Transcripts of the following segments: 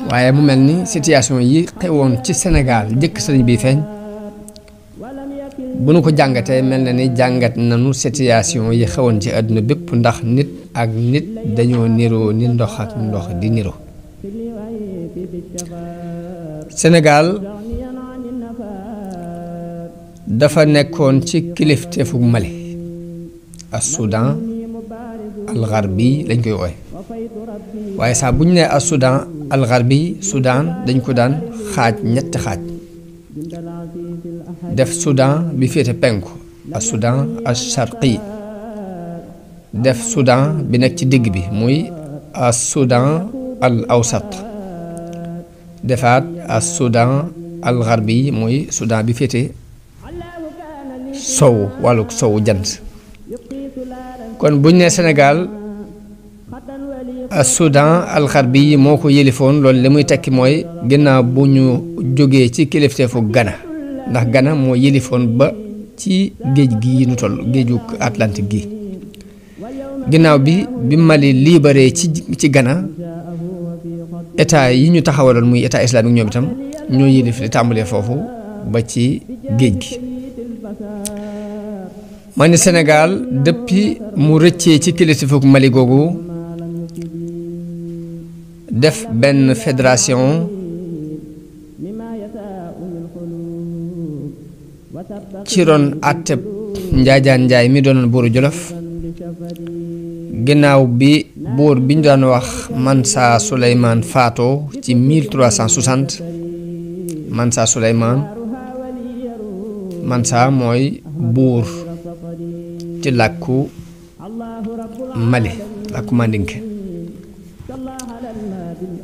waaye mu mel ni situation yi xewoon ci Sénégal njëkk sëriñ bi feeñ bu nu ko jàngatee mel na ni jàngat nanu situation yi xewoon ci àdduna bépp ndax nit ak nit dañoo niroo ni ndox ak ndox di niroo Sénégal dafa nekkoon ci kilifteefu Mali as Soudan al Gharbi lañ koy wooye waaye saa bu ñu nee as Soudan al Gharbi Soudan dañ ko daan xaaj ñetti xaaj def Soudan bi féete penku as Soudan as Sharqi def Soudan bi nekk ci digg bi muy as Soudan al Awsat defaat as Soudan al Gharbi muy Soudan bi féete sow wàllu sowu jant kon buñ ne Sénégal Soudan al Gharbi moo ko yëlifoon loolu li muy tekki mooy ginnaaw bu ñu jógee ci kilifteefu Ghana ndax Ghana moo yëlifoon ba ci géej gi nu toll géeju Atlantique gi ginnaaw bi Mali libéré ci Ghana état yi ñu taxawaloon muy état islamique ñoom itam ñoo yëlif li tàmbalee foofu ba ci géej gi ma ni Sénégal depuis mu rëccee ci kilifteefu Mali googu def benn fédération ci ron àtteb Njaajaan Njaay mi doonoon buuru Jolof ginnaaw bi buur bi ñu daan wax Mansa Souleymane faatoo ci 1360 Mansa Souleymane Mansa mooy buur ci làkku Mali làkku Mandinke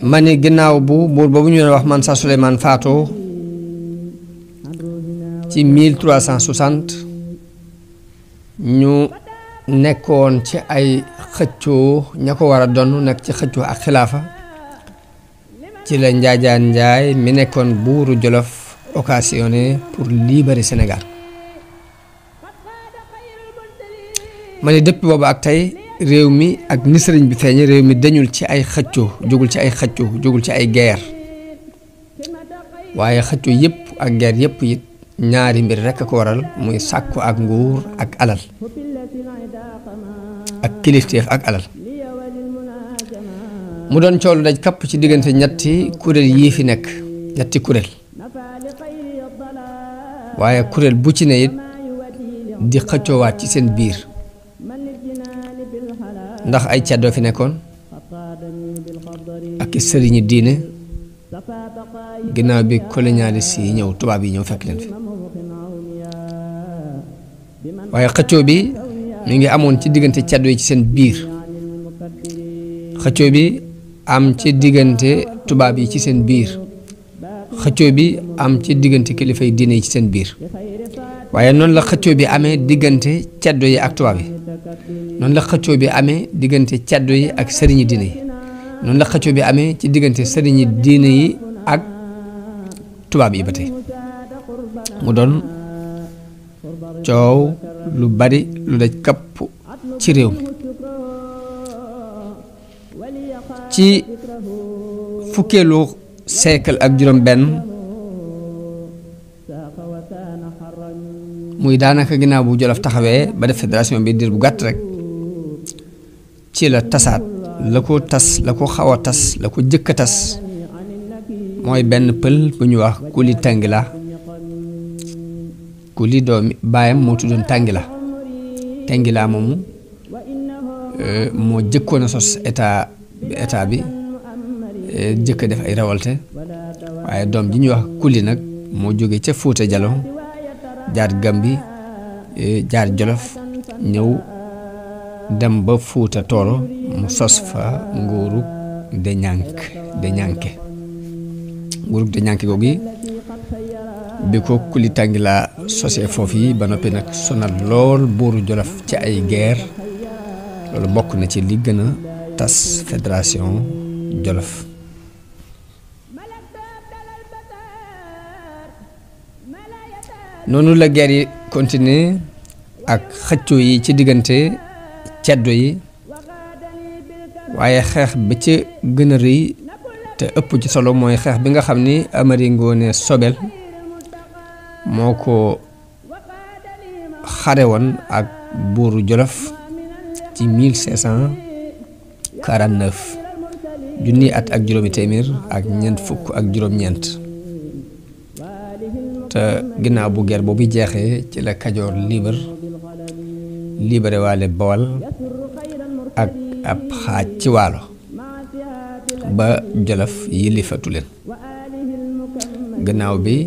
ma ni ginnaaw bu buur boobu ñu doon wax Mansa Souleymane faatoo ci 1360 ñu nekkoon ci ay xëccoo ña ko war a donn nekk ci xëccoo ak xilaafa ci la Njaajaan Njaay mi nekkoon buuru Jolof occasionné pour libérer Sénégal ma ni depuis boobu ak tey réew mi ak ni sëriñ bi feeñ réew mi dañul ci ay xëccoo jógul ci ay xëccoo jógul ci ay guerre waaye xëccoo yëpp ak guerre yëpp it ñaari mbir rekk a ko waral muy sàkku ak nguur ak alal ak kilifteef ak alal mu doon coolu daj kapp ci diggante ñetti kuréel yii fi nekk ñetti kuréel waaye kuréel bu ci ne it di xëccoowaat ci seen biir ndax ay caddoo fi nekkoon ak sëriñi diine ginnaaw bi colonialiste yi ñëw tubaab yi ñëw fekk leen fi waaye xëccoo bi mi ngi amoon ci diggante caddoo yi ci seen biir xëccoo bi am ci diggante tubaab yi ci seen biir xëccoo bi am ci diggante kilifay diine yi ci seen biir waaye noonu la xëccoo bi amee diggante caddoo yi ak tubaab yi noonu la xëccoo bi amee diggante caddo yi ak sëriñi diine yi noonu la xëccoo bi amee ci diggante sëriñi diine yi ak tubaab yi ba tey mu doon coow lu bari lu daj kapp ci réew mi ci fukkeelu siècle ak juróom benn muy daanaka ginnaaw bu Jolof taxawee ba def fédération bi diir bu gàtt rek ci la tasaat la ko tas la ko xaw a tas la ko jëkk a tas mooy benn pël bu ñu wax Kuli Tangila Kuli doomi baayam moo tuddoon Tangila moomu moo jëkkoon a sos état bi jëkk a def ay révolte waaye doom ji ñuy wax Kuli nag moo jóge ca Fuuta Jallo jaar Gambi jaar Jolof ñëw dem ba Fuuta Tooro mu sos fa nguurug Deñanke nguurug Deñanke googu bi ko Kuli Tangila sosee foofu yi ba noppi nag sonal lool buuru Jolof ci ay guerre loolu bokk na ci li gën a tas fédération Jolof noonu la guerre yi continuer ak xëccoo yi ci diggante ceddo yi waaye xeex ba ca gën a rëy te ëpp ci solo mooy xeex bi nga xam ni Amari Ngoone Sobel moo ko xare woon ak buuru Jolof ci 1549 junni at ak juróomi téeméer ak ñeent fukk ak juróom-ñeent te ginnaaw bu guerre boobu jeexee ci la Kajoor libéré waale Bawal ak ab xaaj ci Waalo ba Jolof yilifatu leen gannaaw bi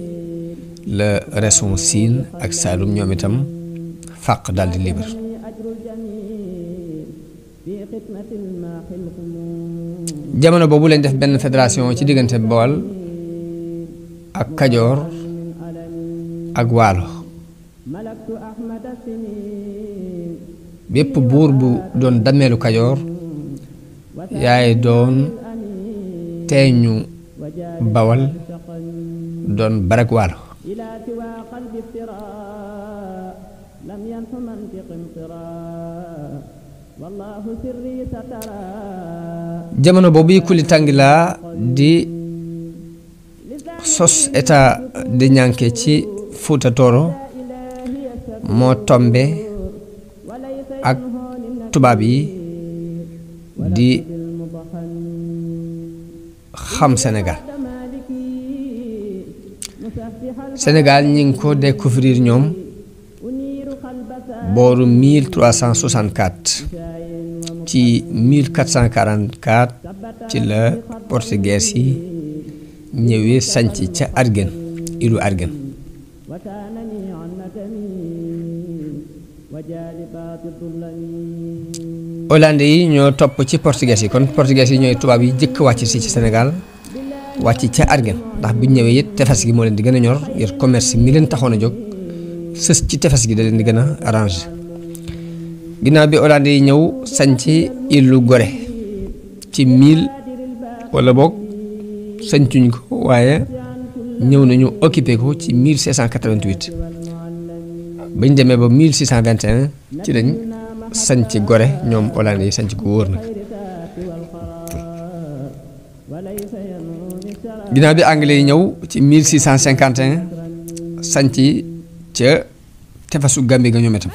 la région Siin ak Saalum ñoom itam fàq daldi libre jamono boobu lañ def benn fédération ci diggante Bawal ak Kajoor ak Waalo bépp buur bu doon dammeelu Kajoor yaay doon teeñu Bawal doon barag Waalo jamono boobu Kuli Tangila di sos état di ñànke ci Fuuta Tooro moo tombe ak tubaab yi di xam Sénégal ñi ngi ko découvrir ñoom booru 1364 ci 1444 ci la portugais yi ñëwee sanc ca Argen ilu Argen hollandais yi ñoo topp ci portugais yi kon portugais yi ñooy tubaab yi jëkk wàcc si ci Sénégal wàcc ca Argen ndax bu ñu ñëwee it tefes gi moo leen di gën a ñor ngir commerce mi leen taxoon a jóg sës ci tefes gi da leen di gën a arrangé ginnaaw bi hollandais yi ñëw sanc ilu Gorée ci 1000 wala boog sancuñ ko waaye ñëw nañu occupé ko ci 1688 bañ demee ba 1621 ci lañ sanc Gorée ñoom hollandais yi sanc ko wóor nag ginnaaw bi anglais yi ñëw ci 1651 sanc ca tefesu Gambie ga ñoom itam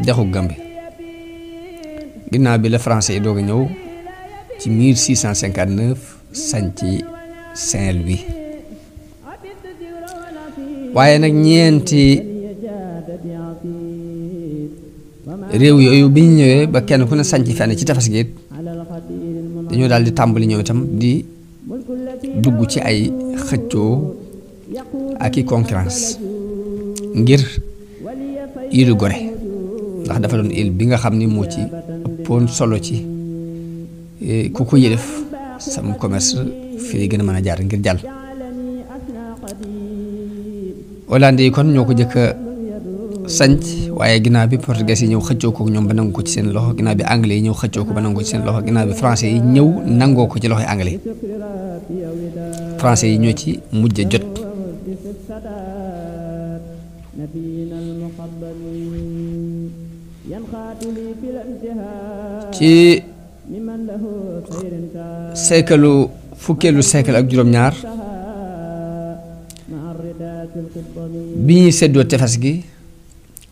dexu Gambie ginnaaw bi la français yi doog a ñëw ci 1659 sanc Saint-Louis waaye nag ñeenti réew yooyu bi ñu ñëwee ba kenn ku ne sanc fenn ci tefes gi it dañoo daal di tàmbali ñoom itam di dugg ci ay xëccoo ak i concurrence ngir ilu Gorée ndax dafa doon île bi nga xam ni moo ci ëppoon solo ci ku ko yëlef sam commerce fi lay gën a mën a jaar ngir jàll hollandais yi kon ñoo ko jëkk a sanc waaye ginnaaw bi portugais yi ñëw xëccoo ko ñoom ba nangu ko ci seen loxo ginnaaw bi anglais yi ñëw xëccoo ko ba nangu ko ci seen loxo ginnaaw bi français yi ñëw nangoo ko ci loxoy anglais français yi ñoo ci mujj a jot ci siècle fukkeelu siècle ak juróom-ñaar bi ñuy séddoo tefes gi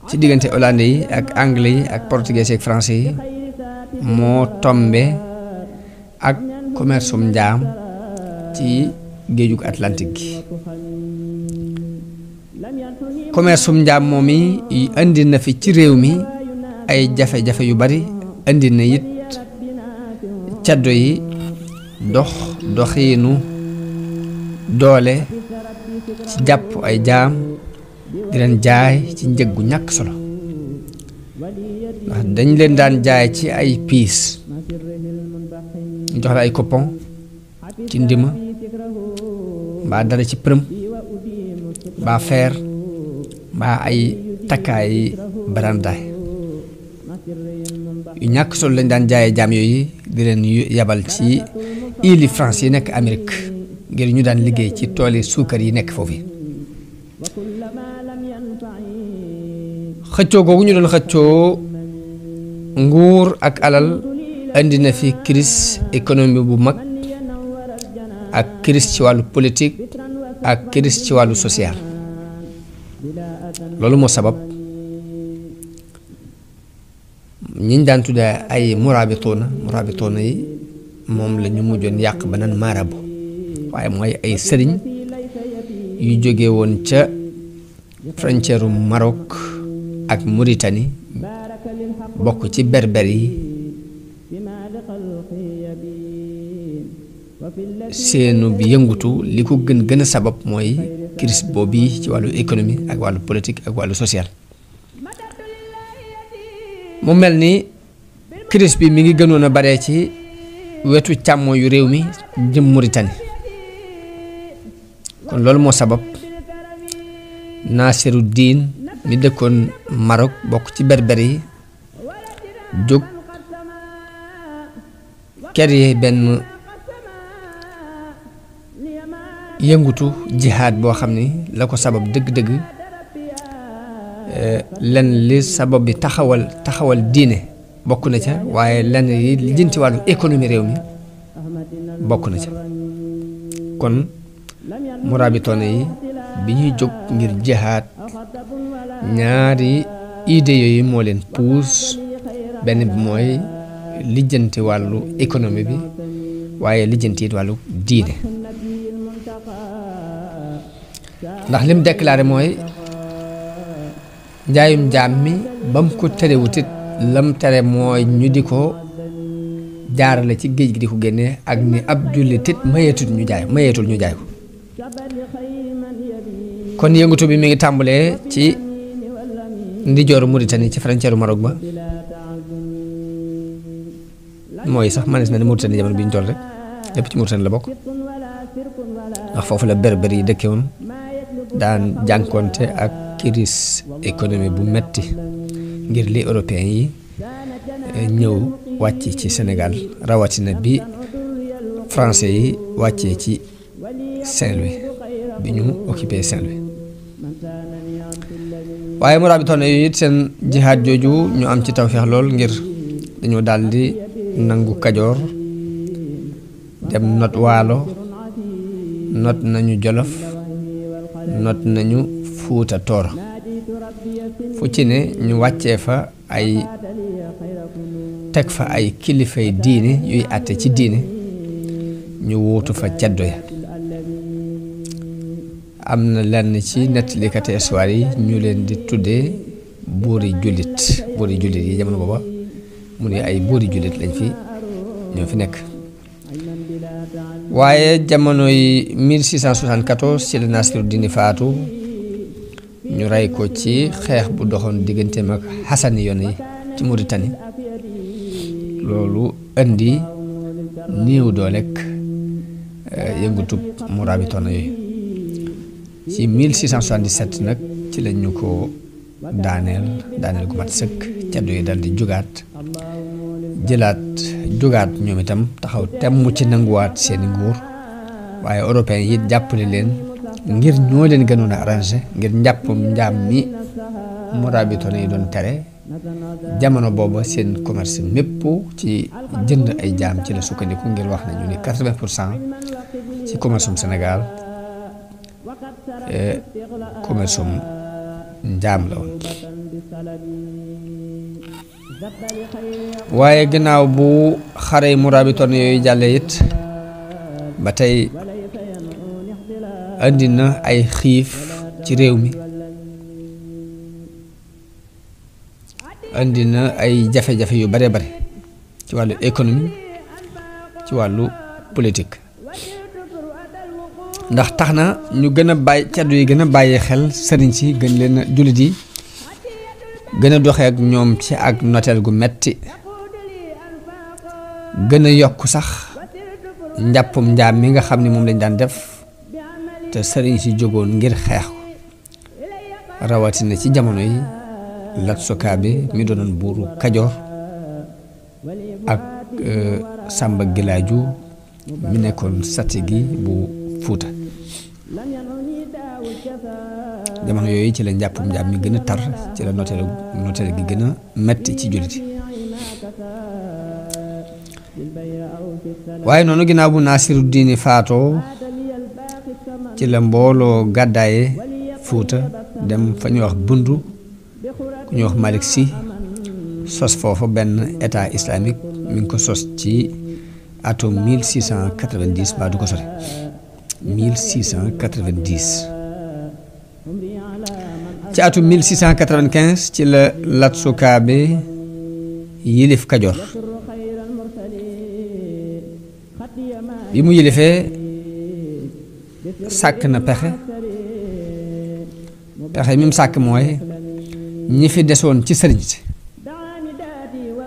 ci diggante hollandais yi ak anglais yi ak portugais yi ak français yi moo tombe ak commerce njaam ci géejug Atlantique gi commerce njaam moom yi indi na fi ci réew mi ay jafe-jafe yu bari indi na it caddo yi doxiinu doole ci jàpp ay jaam di leen jaay ci njëg gu ñàkk solo ndax dañ leen daan jaay ci ay piis ñu jox la ay coupon ci ndima mbaa dara ci përëm mbaa feer mbaa ay takkaay barandaay yu ñàkk solo lañ daan jaayee jaam yooyu di leen yabal ci île France yi nekk Amérique ngir ñu daan liggéey ci tooli suukar yi nekk foofu xëccoo googu ñu doon xëccoo nguur ak alal indi na fi crise économique bu mag ak crise ci wàllu politique ak crise ci wàllu social loolu moo sabab ñiñ daan tuddee ay murabitoona yi moom la ñu mujjoon yàq ba naan maarabu waaye mooy ay sëriñ yu jóge woon ca frontière Maroc ak Mauritanie bokk ci berber yi seenu bi yëngutu li ko gën a sabab mooy crise boobu ci wàllu économie ak wàllu politique ak wàllu social mu mel ni crise bi mi ngi gënoon a bare ci wetu càmmo yu réew mi jëm Mauritanie kon loolu moo sabab Nasiru Diin mi dëkkoon Maroc bokk ci berber yi jóg créer benn yëngutu jihaad boo xam ni la ko sabab dëgg-dëgg lenn li sabab bi taxawal diine bokk na ca waaye lenn yi li jëm ci wàllu économie réew mi bokk na ca kon murabitoona yi bi ñuy jóg ngir jihaad ñaari idée yooyu moo leen puus benn bi mooy lijjanti wàllu économie bi waaye lijjanti it wàllu diine ndax lim déclaré mooy njaayum jaam mi ba mu ko terewutit lam tere mooy ñu di ko jaarale ci géej gi di ko génnee ak ni ab jullit it mayeetul ñu jaay ko kon yëngatu bi mi ngi tàmbalee ci ndijooru Mauritanie ci frontière Maroc ba mooy sax manees na ne Mauritanie jamono bi ñu toll rek lépp ci Mauritanie la bokk ndax foofu la berber yi dëkke woon daan jànkonte ak crise économie bu metti ngir li européens yi ñëw wàcc ci Sénégal rawatina bi français yi wàccee ci Saint-Louis bi ñu occupé Saint-Louis waaye murabitoona yooyu it seen jihaad jooju ñu am ci tawfeex lool ngir dañoo daldi nangu Kajoor dem not Waalo not nañu Jolof not nañu Fuuta Tooro fu ci ne ñu wàccee fa teg fa ay kilifay diine yuy àtte ci diine ñu wuutu fa ceddo ya am na lenn ci nettalikati histoire yi ñu leen di tuddee buuri jullit yi jamono booba mu ne ay buuri jullit lañ fi ñoo fi nekk waaye jamono yi 1674 ci la Nasiru Diin faatu ñu rey ko ci xeex bu doxoon digganteem ak Hassani yoon yi ci Mauritanie loolu indi néew doolek yëngutub murabitoona yooyu ci 1677 nag ci lañ ñu ko daaneel gu mat sëkk caddo yi dal di jugaat ñoom itam taxaw temm ci nanguwaat seeni nguur waaye européens yi jàppale leen ngir ñoo leen gënoon a arrangé ngir njàppum njaam mi murabitoona yi doon tere jamono booba seen commerce mépp ci jënd ay jaam ci la sukkandiku ngir wax nañu ni 80% ci commerce Sénégal commerce njaam la woon waaye gannaaw bu xare murabitoon yooyu jàllee it ba tey andi na ay xiif ci réew mi andi na ay jafe-jafe yu bare ci wàllu économie ci wàllu politique ndax tax na ñu gën a bàyyi caddu yi gën a bàyyi xel sëriñ si gën leen a jullit yi gën a doxee ak ñoom ci ak noteel gu metti gën a yokk sax njàppum njaam mi nga xam ne moom lañ daan def te sëriñ si jógoon ngir xeex ko rawatina ci jamono yi Lat Sukaabe mi doonoon buuru Kajoor ak Samba Gilaaju mi nekkoon Satigi bu Fuuta jamono yooyu ci la njàppum njaam mi gën a tar ci la noteel gi gën a metti ci jullit waaye noonu ginnaaw bu Naasiru Diini faatoo ci la mbooloo gàddaaye Fuuta dem fa ñuy wax Bundu ku ñuy wax Malick Sy sos foofu benn état islamique mi ngi ko sos ci atum 1690 ba du ko sore 1690 ci atum 1695 ci la Lat Sukaabe yilif Kajoor bi mu yilifee sàkk na pexe mi mu sàkk mooy ñi fi desoon ci sëriñ si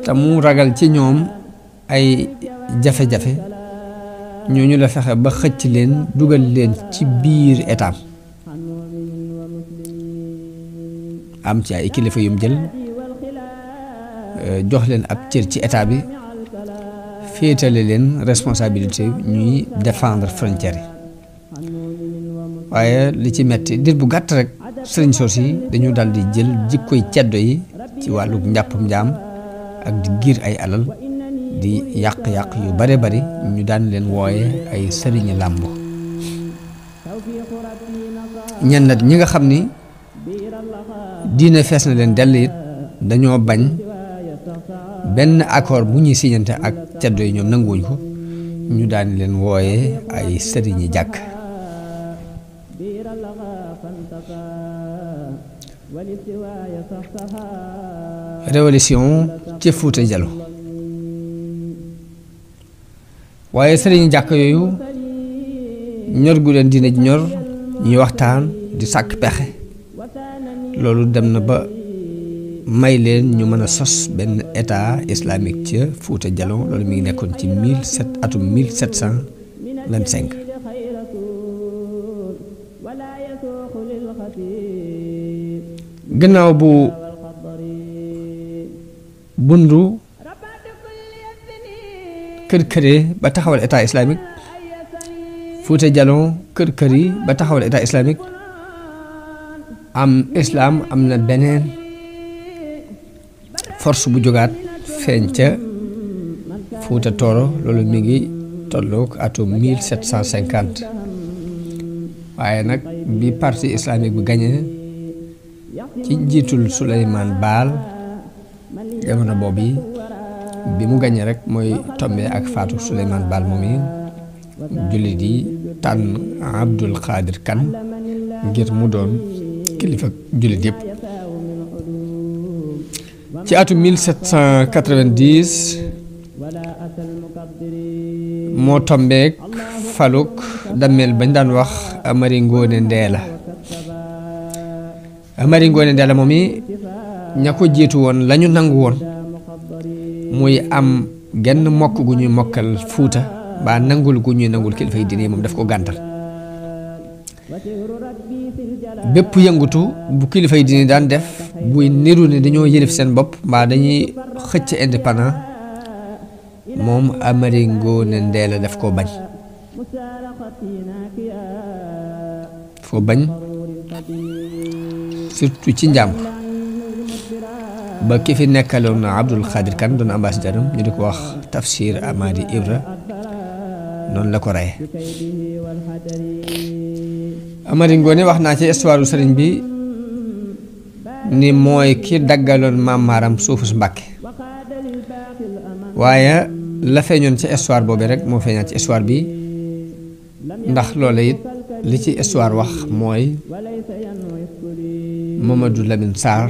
te mu ragal ci ñoom ay jafe-jafe ñooñu la fexe ba xëcc leen dugal leen ci biir état am ci ay kilifa yum jël jox leen ab cër ci état bi féetale leen responsabilité ñuy défendre frontière yi waaye li ci metti dir bu gàtt rek sëriñ soos yi dañu dal di jël jikkoy ceddo yi ci wàllu njàppum njaam ak di giir ay alal di yàq-yàq yu bare bari ñu daan leen wooye ay sëriñi làmb ñenn nag ñi nga xam ni diine fees na leen dell it dañoo bañ benn accord bu ñuy siñante ak ceddo yi ñoom nanguwuñ ko ñu daan leen wooye ay sëriñi jàkk révolution ci Fuuta Jallo waaye sëriñi jàkk yooyu ñor gu leen diine ji ñor ñuy waxtaan di sàkk pexe loolu dem na ba may leen ñu mën a sos benn état islamique ca Fuuta Jallo loolu mi ngi nekkoon ci atum 1725 gannaaw bu Bundu kër-këree ba taxawal état islamique Fuuta Jallo kër-këri ba taxawal état islamique islam am na beneen force bu jógaat feeñ ca Fuuta Tooro loolu mi ngi tolloog atum 1750 waaye nag bi parti islamique bi gañe ci njiitul Souleymane Baal jamono boobu bi mu gañe rek mooy tombé ak faatu Souleymane Baal moom yi jullit yi tànn Abdul Xaadir Kan ngir mu doon kilifa jullit yëpp ci atum 1790 moo tombeek faluk dammeel bañ daan wax Amari Ngoone Ndeela Amari Ngoone Ndeela moom yi ña ko jiitu woon lañu nangu woon muy am genn mokk gu ñuy mokkal Fuuta ba nangul gu ñuy nangul kilifa yi diine moom daf ko gàntal bépp yëngutu bu kilifa yi diine daan def buy niru ne dañoo yëlif seen bopp mbaa dañuy xëcc indépendant moom Amari Ngoone Ndeela daf koo bañ surtout ci njàmbur ba ki fi nekkaloon Abdul Xaadir Kan doon ambassadeur am ñu di ko wax Tafsir Amadi Ibra noonu la ko reye Amari Ngoone wax naa ci histoire u sëriñ bi ni mooy ki daggaloon maam maaram suufu su Mbàkke waaye la feeñoon ci histoire boobu rek moo feeñaat ci histoire bi ndax loola it li ci histoire wax mooy Mamadou Lamine Sarr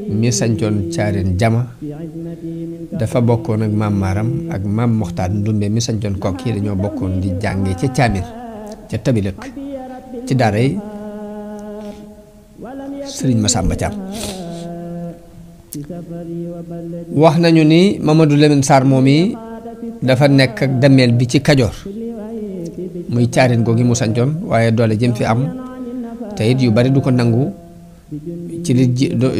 mi sañcoon Caareen Jama dafa bokkoon ak maam maaram ak maam Moxtaar Ndumbe mi sañcoon Kokki dañoo bokkoon di jànge ca Caamin ca Tabilëk ci daaray Sëriñ Masamba Caam wax nañu ni Mamadou Lamine Sarr moom yi dafa nekk ak dameel bi ci Kajoor muy Caareen googi mu sañcoon waaye doole jëm fi am te it yu bari du ko nangu ci li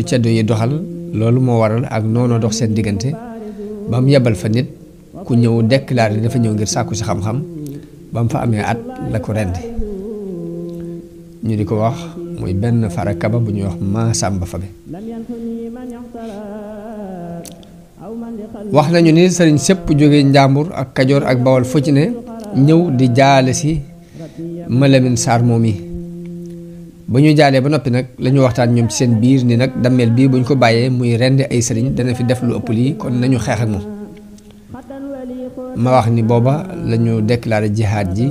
ceddo yi doxal loolu moo waral ak noonu dox seen diggante ba mu yebal fa nit ku ñëw déclaré dafa ñëw ngir sàkku si xam-xam ba mu fa amee at la ko rendi ñu di ko wax muy benn farakaba bu ñuy wax Masamba Fabe wax nañu ni sëriñ sépp jóge Njàmbur ak Kajoor ak Bawol fu ci ne ñëw di jaale si Malamine Sarr moom yi ba ñu jaalee ba noppi nag la ñu waxtaan ñoom ci seen biir ni nag dammeel bii bu ñu ko bàyyee muy rendi ay sëriñ dana fi def lu ëpp lii kon nañu xeex ak moom ma wax ni booba la ñu déclaré jihaad ji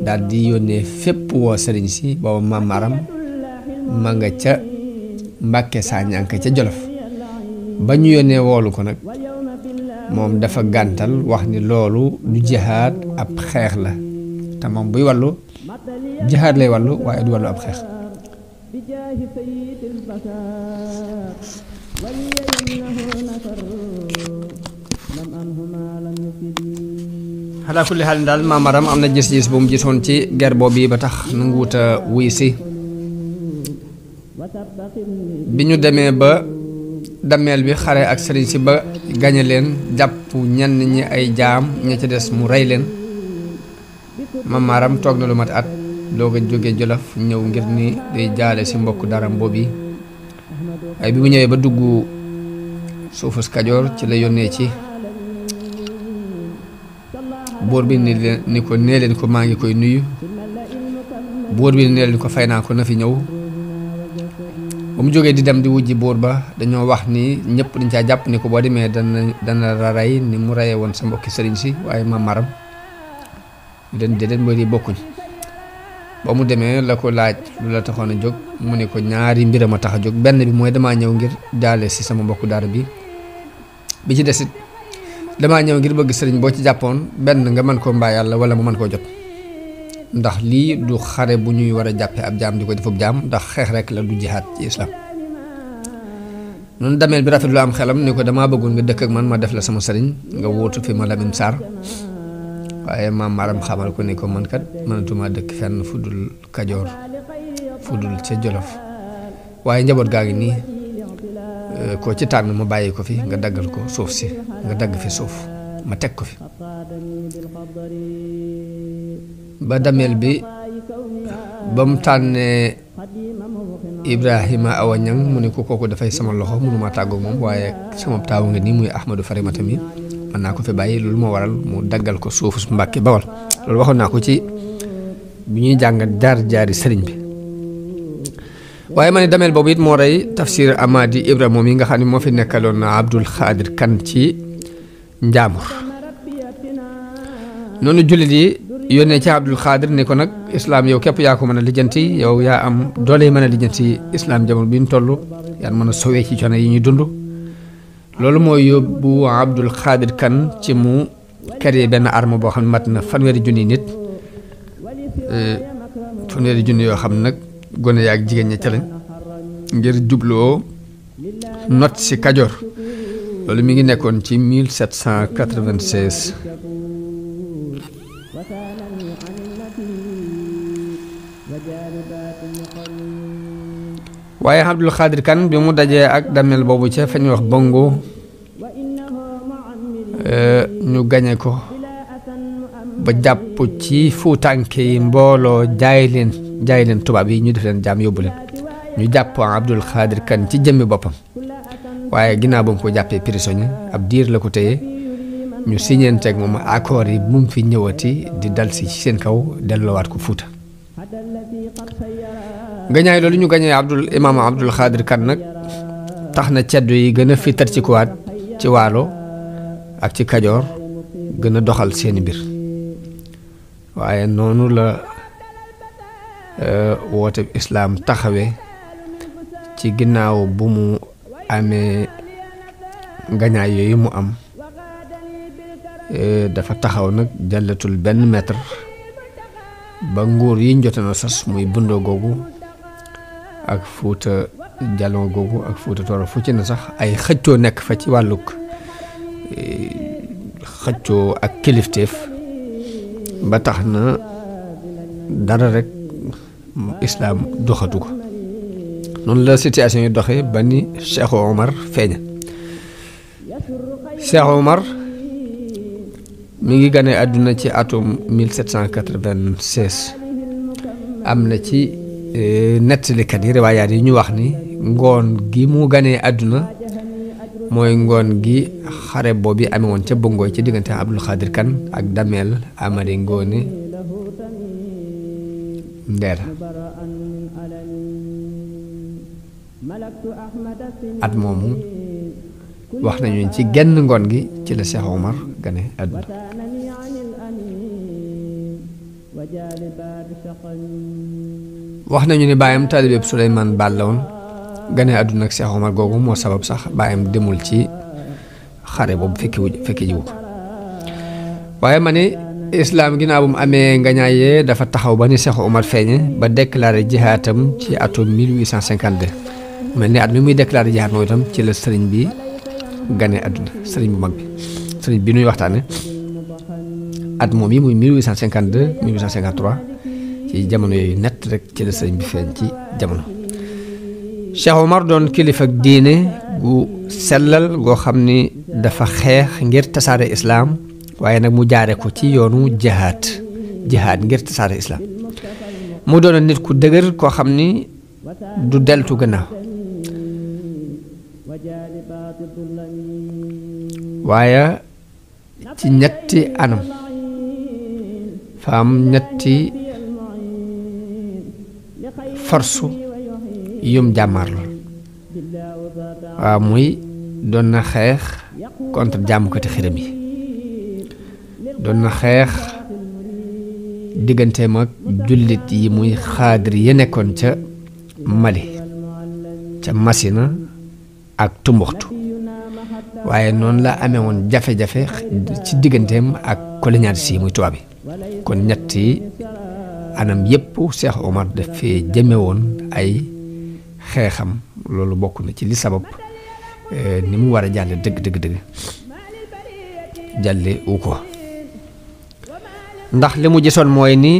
daal di yónnee fépp woo sëriñ si booba Maam Maram ma nga ca Mbàkke Sañanka ca Jolof ba ñu yónnee woolu ko nag moom dafa gàntal wax ni loolu du jihaad ab xeex la te moom buy wàllu jihaad lay wàllu waaye du wàllu ab xeex xalaa kulli xaal daal Maam Maram am na gis-gis bu mu gisoon ci guerre boobu bi ba tax nanguwut a wuy si bi ñu demee ba dammeel bi xare ak sëriñ si ba gañe leen jàpp ñenn ñi ay jaam ña ca des mu rey leen Maam Maram toog na lu mat at doog a jóge Jolof ñëw ngir ni day jaale si mbokk daram boobu yi ay bi mu ñëwee ba dugg suufus Kajoor ci la yónnee ci buur bi ni ko nee leen ko maa ngi koy nuyu buur bi nee leen ko fay naa ko na fi ñëw ba mu jógee di dem di wujji buur ba dañoo wax ni ñëpp dañ caa jàpp ni ko boo demee dana la rey ni mu reyee woon sa mbokki sëriñ si waaye Maam Maram den déedéet mbir yi bokkuñ ba mu demee la ko laaj lu la taxoon a jóg mu ne ko ñaari mbiram a tax a jóg benn bi mooy damaa ñëw ngir jaale si sama mbokku daara bi ci desit damaa ñëw ngir bëgg sëriñ boo ci jàppoon benn nga mën koo mbaa yàlla wala mu mën koo jot ndax lii du xare bu ñuy war a jàppee ab jaam di ko defub jaam ndax xeex rek la du jihaad ci islam noonu dameel bi rafet lu am xelam ni ko damaa bëggoon nga dëkk ak man ma def la sama sëriñ nga wóotu fi Malamine Sarr waaye Maam Maram xamal ko ni ko man kat mënatuma dëkk fenn fu dul Kajoor fu dul ca Jolof waaye njaboot gaa ngi nii koo ci tànn ma bàyyi ko fi nga daggal ko suuf si nga dagg fi suuf ma teg ko fi ba dameel bi ba mu tànnee Ibrahima Awa Ñang mu ne ko kooku dafay sama loxo mënuma tàggoog moom waaye sama taawu nga nii muy Ahmadou Farimata mi mën naa ko fi bàyyi loolu moo waral mu daggal ko suufu su Mbàkke Bawol loolu waxoon naa ko ci bi ñuy jàngat jaar-jaari sëriñ bi waaye ma ne dameel boobu it moo rey Tafsir Amady Ibra moom yi nga xam ne moo fi nekkaloon na Abdul Xaadir Kan ci Njaambur noonu jullit yi yónnee ci Abdul Xaadir ni ko nag islaam yow képp yaa ko mën a lijjanti yow yaa am doole mën a lijjanti islaam jamono bi ñu toll yaa mën a sowee ci coono yi ñuy dund loolu mooy yóbbu Abdul Xaadir Kan ci mu créé benn arme boo xam ne mat na fanweeri junni nit fanweeri junni yoo xam ne nag gone yaa ak jigéen ña ca lañ ngir jubloo not si Kajoor loolu mi ngi nekkoon ci 1796 waaye Abdul Xaadir Kan bi mu dajee ak damel boobu ca fa ñuy wax Bongo ñu gañe ko ba jàpp ci fuutànke yi mbooloo jaay leen tubaab yi ñu def leen jaam yóbbu leen ñu jàpp Abdul Xaadir Kan ci jëmmi boppam waaye ginnaaw ba mu ko jàppee prisonnier ab diir la ko téye ñu siñeenteeg moom accord yi bu mu fi ñëwati di dal si ci seen kaw delloowaat ko Fuuta gañaay loolu ñu gañee imaam Abdul Xaadir Kan nag tax na ceddo yi gën a fitar ci kuwaat ci Waalo ak ci Kajoor gën a doxal seeni mbir waaye noonu la woote islaam taxawee ci ginnaaw bu mu amee gañaay yooyu mu am dafa taxaw nag jàllatul benn mètre ba nguur yi njote na sas muy bundoo googu ak Fuuta Jalon googu ak Fuuta Tooro fu ci na sax ay xëccoo nekk fa ci wàllug xëccoo ak kilifteef ba tax na dara rek islaam doxatu ko noonu la situation yi doxee ba ni Cheikh Omar feeña Cheikh Omar mi ngi gane àdduna ci atum 1796 am na ci nettalikat yi riwaayaat yi ñu wax ni ngoon gi mu ganee àdduna mooy ngoon gi xare boobu amee woon ca Bongoy ci diggante Abdul Xaadir Kan ak Dameel Amari Ngoone Ndeer at moomu wax nañu ci genn ngoon gi ci la Cheikh Omar gane àdduna wax nañu ni baayam taalibeeb Suleymaan Baal la woon gane àdduna ak Cheikh Omar googu moo sabab sax baayam demul ci xare boobu fekki jiwu ko waaye ma ne islaam ginnaaw bu mu amee ngañaayee dafa taxaw ba ni Cheikh Omar feeñe ba déclaré jihaatam ci atum 1852 mel ni at mi muy déclaré jihaat moom itam ci la sëriñ bi gane àdduna sëriñ bu mag bi sëriñ bi nuy waxtaane at moom yi muy 1852 1853 ci jamono yooyu nett rek ci la sëriñ bi feeñ ci jamono Cheikh Omar doon kilifa diine gu sellal goo xam ni dafa xeex ngir tasaare islaam waaye nag mu jaare ko ci yoonu jihaad ngir tasaare islaam mu doon nit ku dëgër koo xam ni du deltu gannaaw waaye ci ñetti anam fa am ñetti forsu yum jàmmaar lool waaw muy doon na xeex contre jaamukati xiram yi doon na xeex digganteem ak jullit yi muy xaadir yi nekkoon ca Mali ca Masina ak Tumbuxtu waaye noonu la amee woon jafe-jafe ci digganteem ak colonialiste yi muy tubaab bi kon ñetti anam yépp Cheikh Omar dafee jëme woon ay xeexam loolu bokk na ci li sabab ni mu war a jàlle dëgg jàlle wu ko ndax li mu gisoon mooy ni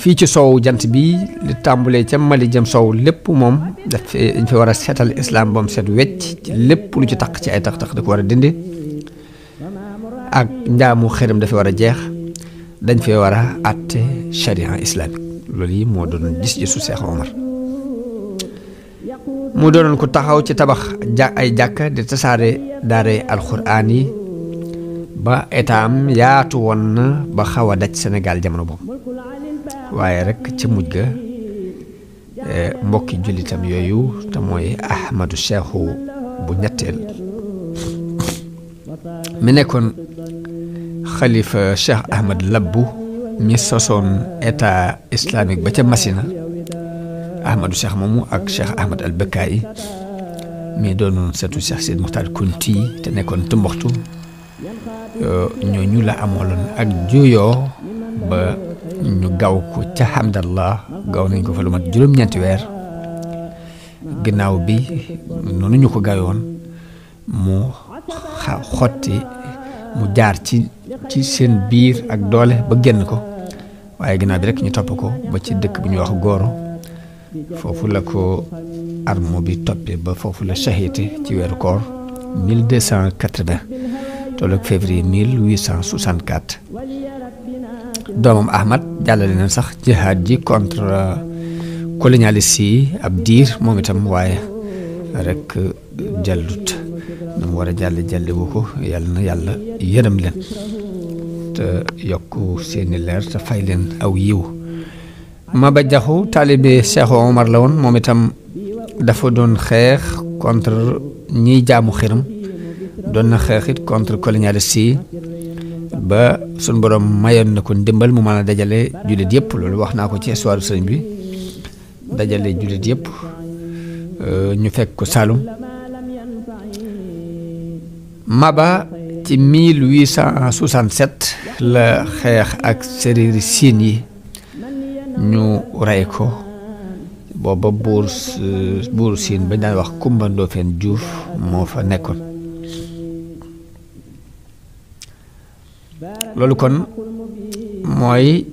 fii ci soow jant bi li tàmbulee ca Mali jëm soow lépp moom dañ fi war a seetal islam ba mu set wecc ci lépp lu ci taq ci ay tax-tax da ko war a dindi ak njaamu xërëm dafa war a jeex dañ fee war a àtte charia islamique loolu yi moo doon gis-gisu Cheikh Omar mu doonoon ko taxaw ci tabax ay jàkka di tasaare daare alxuraan yi ba état am yaatu woon na ba xaw a daj Sénégal jamono boobu waaye rek ci mujj ga mbokki jullitam yooyu te mooy Ahmadou Cheikhou bu ñetteel mi nekkoon xalifa Cheikh Ahmad Labbu mi sosoon état islamique ba ca Masina Ahmadou Cheikh moomu ak Cheikh Ahmad al Bekkaay mi doonoon setu Cheikh Seydi Muxtaar Kunti te nekkoon Tumbuxtu ñooñu la amooloon ak juyoo ba ñu gaw ko ca Hamdallah gaw nañ ko fa lu mat juróom-ñeenti weer ginnaaw bi noonu ñu ko gayoon mu xotti mu jaar ci seen biir ak doole ba génn ko waaye ginnaaw bi rek ñu topp ko ba ci dëkk bu ñuy wax Goro foofu la ko armo bi toppee ba foofu la shahité ci weeru koor 1280 tolloog février 1864 doomam Ahmad jàllale na sax jihaad ji contre colonialiste yi ab diir moom itam waaye rek jàllut na mu war a jàlle wu ko yàlla na yàlla yërëm leen te yokk seeni leer te fay leen aw yiw Maba Jaxu taalibe Cheikh Omar la woon moom itam dafa doon xeex contre ñiy jaamu xiram doon na xeex it contre colonialiste yi ba suñ borom mayoon na ko ndimbal mu mën a dajale jullit yëpp loolu wax naa ko ci histoire sëriñ bi dajale jullit yëpp ñu fekk ko Saloum Maba ci 1867 la xeex ak séréeri siin yi ñu rey ko booba buur siin bañ daan wax Kumba Ndoofeen Juuf moo fa nekkoon loolu kon mooy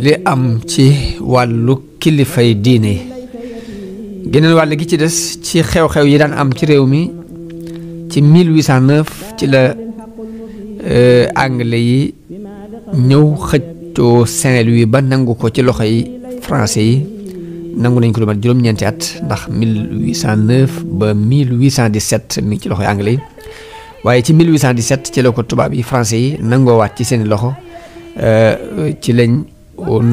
li am ci wàllu kilifay diine yi geneen wàll gi ci des ci xew-xew yi daan am ci réew mi ci 1809 ci la anglais yi ñëw xëccoo Saint-Louis ba nangu ko ci loxo yi français yi nangu nañ ko lu mat juróom-ñeenti at ndax 1809 ba 1817 mi ngi ci loxoy anglais yi waaye ci 1817 ci la ko tubaab yi français yi nangoowaat ci seeni loxo ci lañ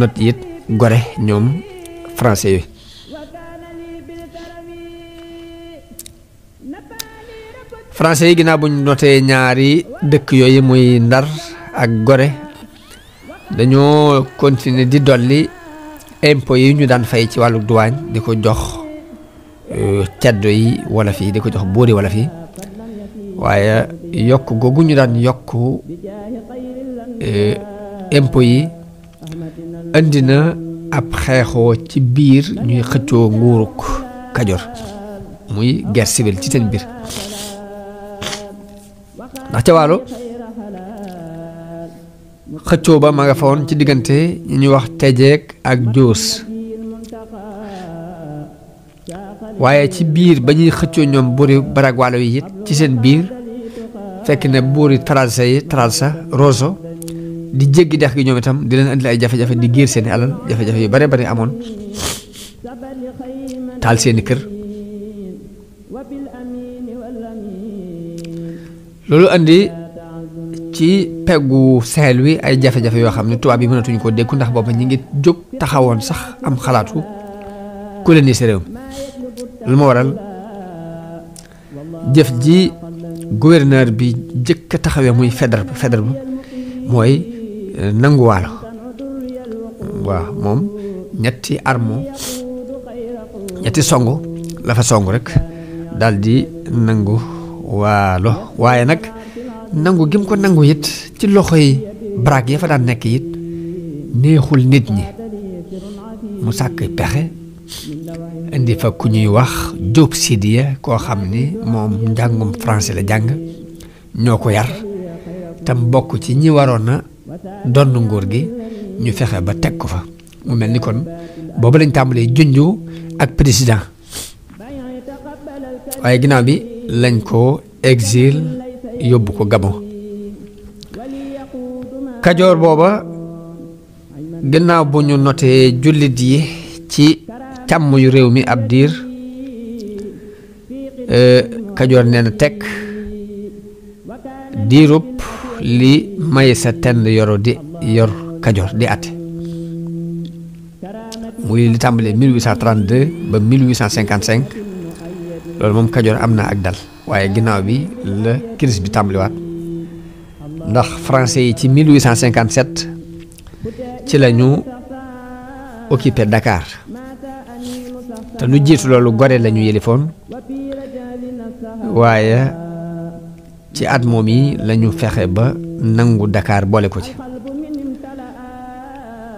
not it gore ñoom français yooyu. français yi ginnaaw buñ notee ñaari dëkk yooyu muy Ndar ak Gorée dañoo continuer di dolli impôts yi ñu daan fay ci wàllu douane di ko jox ceddo yi wala fii di ko jox buuri wala fii waaye yokk googu ñu daan yokk impôts yi indi na ab xeexoo ci biir ñuy xëccoo nguuruk Kajoor muy guerre civile ci seen biir ndax ca Waalo xëccoo ba ma nga fa woon ci diggante ñi ñuy wax Tejeek ak Joos waaye ci biir ba ñuy xëccoo ñoom buuri Barag Waalo yi it ci seen biir fekk ne buuri Trarza Rosso di jéggi dex gi ñoom itam di leen andil ay jafe-jafe di giir seeni alal jafe-jafe yu bare bare amoon taal seeni kër loolu andi ci peggu Sahel wi ay jafe-jafe yoo xam ne tubaab yi mënatuñu ko dékku ndax booba ñi ngi jóg taxawoon sax am xalaatu coloniser réew mi lu ma waral jëf ji gouverneur bi jëkk a taxawee muy Faidherbe bi mooy nangu Waalo waaw moom ñetti songu la fa songu rek daldi nangu Waalo waaye nag nangu gim ko nangu it ci loxoy Barag ya fa daan nekk it neexul nit ñi mu sàkk pexe indi fa ku ñuy wax Diop Sidiya koo xam ni moom njàngum français la jàng ñoo ko yar tam bokk ci ñi waroon na donn nguur gi ñu fexe ba teg ko fa mu mel ni kon boobu lañ tàmbalee junju ak président waaye ginnaaw bi lañ ko exil yóbbu ko Gabon Kajoor booba ginnaaw bu ñu notee jullit yi ci càmm yu réew mi ab diir Kajoor nee na tekk diirub li Maysa Tend yor Kajoor di àtte muy li tàmbalee 1832 ba 1855 loolu moom Kajoor am na ak dal waaye ginnaaw bi la crise bi tàmbaliwaat ndax français yi ci 1857 ci la ñu occupé Dakar te lu jiitu loolu Gorée la ñu yëlifoon waaye ci at moom yi la ñu fexe ba nangu Dakar boole ko ci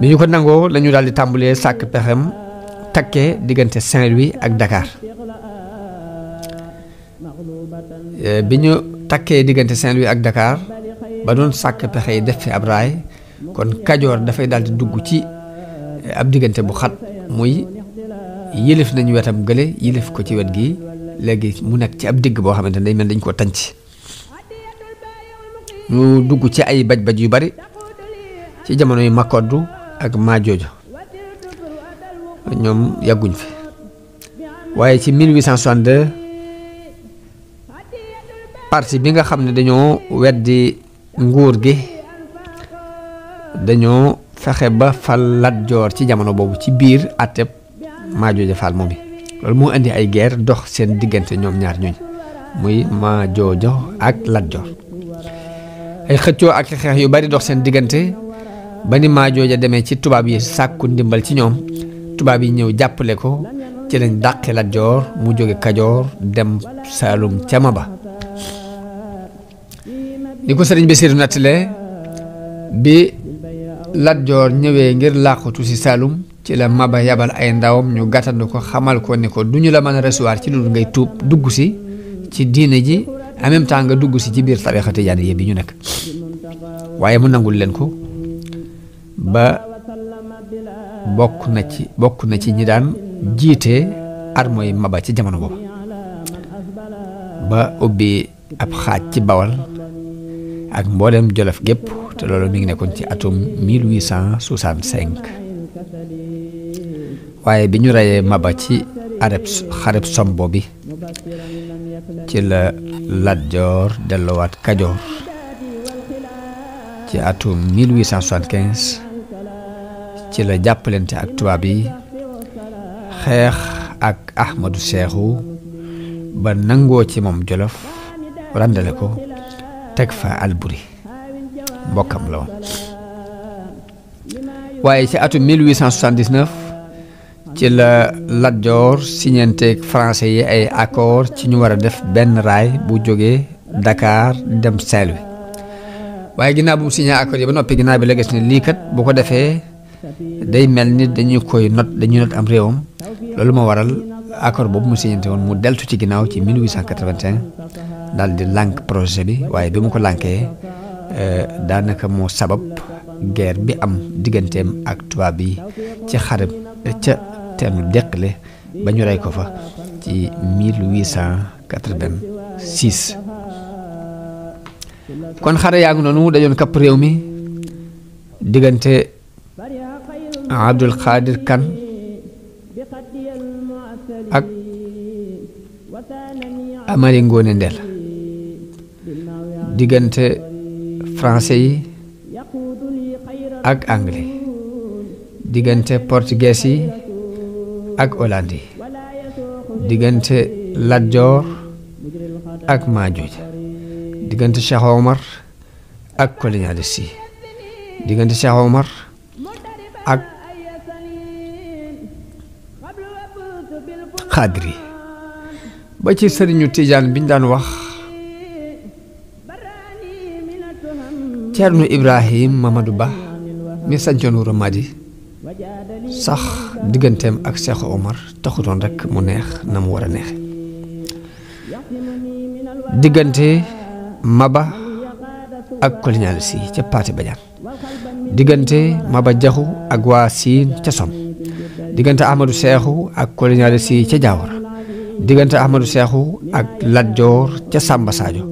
bi ñu ko nangoo la ñu daal di tàmbalee sàkk pexem takkee diggante Saint-Louis ak Dakar bi ñu takkee diggante Saint-Louis ak Dakar ba doon sàkk pexe yi def fi ab raay kon Kajoor dafay daal di dugg ci ab diggante bu xat muy yëlif nañu wetam gële yëlif ko ci wet gi léegi mu nekk ci ab digg boo xamante ne day mel dañ koo tànc ñu dugg ci ay baj-baj yu bari ci jamono yu Makoddu ak Majoojo ñoom yàgguñ fi waaye ci 1862 parti bi nga xam ne dañoo weddi nguur gi dañoo fexe ba fal Lat Joor ci jamono boobu ci biir àtteb Majoojo Fall moom bi loolu moo indi ay guerre dox seen diggante ñoom ñaar ñooñ muy Majoojo ak Lat Joor ay xëccoo ak xeex yu bari dox seen diggante ba ni Majoojo demee ci tubaab yi sàkku ndimbal ci ñoom tubaab yi ñëw jàppale ko ci lañ dàqe Lat Joor mu jóge Kajoor dem Saalum ca Maba ni ko sëriñ Basiiru nattalee bi Lat Joor ñëwee ngir làqutu ci Saalum ci la Maba yabal ay ndawam ñu gàttandu ko xamal ko ne ko duñu la mën a recevoir ci loolu ngay tuub dugg si ci diine ji en même temps nga dugg si ci biir tariixa tijaaniyya bi ñu nekk waaye mu nangul leen ko ba bokk na ci ñi daan jiite armée Maba ci jamono boobu ba ubbi ab xaaj ci Bawal ak mboolem Jolof gépp te loolu mi ngi nekkoon ci atum 1865 waaye bi ñu reyee Maba ci xareb Sombo bi ci la Lat Joor delluwaat Kajoor ci atum 1875 ci la jàppalante ak tubaab yi xeex ak Ahmadou Seexu ba nangoo ci moom Jolof randale ko teg fa Alburi mbokkam la woon waaye ci atum 1879 ci la Lat Joor signanteeg français yi ay accord ci ñu war a def benn raay bu jógee Dakar dem Saint-Louis waaye ginnaaw bu mu signé accord yi ba noppi ginnaaw bi la gis ne lii kat bu ko defee day mel ni dañuy not am réewam loolu moo waral accord boobu mu signante woon mu deltu ci ginnaaw ci 1881 daal di lànk projet bi waaye bi mu ko lànkee daanaka moo sabab guerre bi am digganteem ak tubaab yi ci xareb ca teenu Deqale ba ñu rey ko fa ci 1886 kon xare yaa ngi noonu dajoon kapp réew mi diggante Abdul Xaadir Kan ak Amari Ngoone Ndel diggante français yi ak anglais diggante portugais yi ak hollandais yi diggante Lat Joor ak Maajooj diggante Cheikh Omar ak colonialiste yi diggante Cheikh Omar ak xaadir yi ba ci sëriñu Tijaan biñ daan wax Ceerno Ibrahim Mamadou Ba mi sancoon Wuro Madi sax digganteem ak Cheikh Omar taxutoon rek mu neex na mu war a neexe diggante Maba ak colonialiste yi ca Paati Badiane diggante Maba Jaxu ak waa Siin ca Som diggante Ahmadou Seexu ak colonialiste yi ca Jaawara diggante Ahmadou Seexu ak Lat Joor ca Samba Sadio